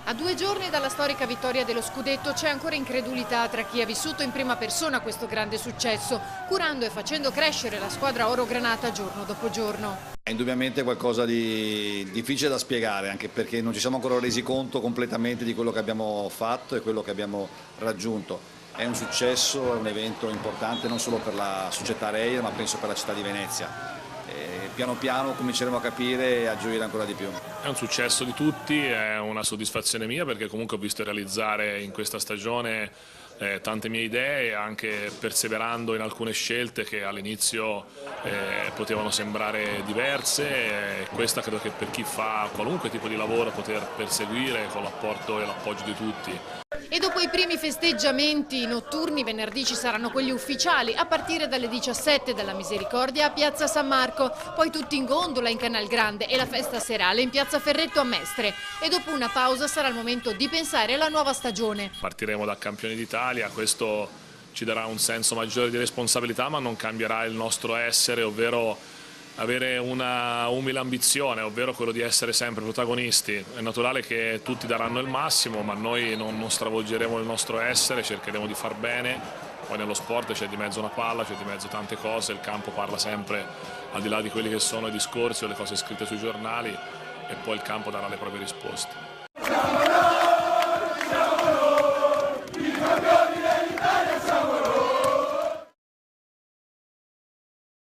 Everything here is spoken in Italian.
A 2 giorni dalla storica vittoria dello scudetto c'è ancora incredulità tra chi ha vissuto in prima persona questo grande successo, curando e facendo crescere la squadra orogranata giorno dopo giorno. È indubbiamente qualcosa di difficile da spiegare, anche perché non ci siamo ancora resi conto completamente di quello che abbiamo fatto e quello che abbiamo raggiunto. È un successo, è un evento importante non solo per la società Reia, ma penso per la città di Venezia. Piano piano cominceremo a capire e a gioire ancora di più. È un successo di tutti, è una soddisfazione mia perché comunque ho visto realizzare in questa stagione tante mie idee, anche perseverando in alcune scelte che all'inizio potevano sembrare diverse. Questa credo che per chi fa qualunque tipo di lavoro poter perseguire con l'apporto e l'appoggio di tutti. E dopo i primi festeggiamenti notturni, venerdì ci saranno quelli ufficiali, a partire dalle 17 dalla Misericordia a Piazza San Marco, poi tutti in gondola in Canal Grande e la festa serale in Piazza Ferretto a Mestre. E dopo una pausa sarà il momento di pensare alla nuova stagione. Partiremo da campioni d'Italia, questo ci darà un senso maggiore di responsabilità, ma non cambierà il nostro essere, ovvero avere una umile ambizione, ovvero quello di essere sempre protagonisti. È naturale che tutti daranno il massimo, ma noi non stravolgeremo il nostro essere, cercheremo di far bene. Poi nello sport c'è di mezzo una palla, c'è di mezzo tante cose, il campo parla sempre al di là di quelli che sono i discorsi o le cose scritte sui giornali e poi il campo darà le proprie risposte.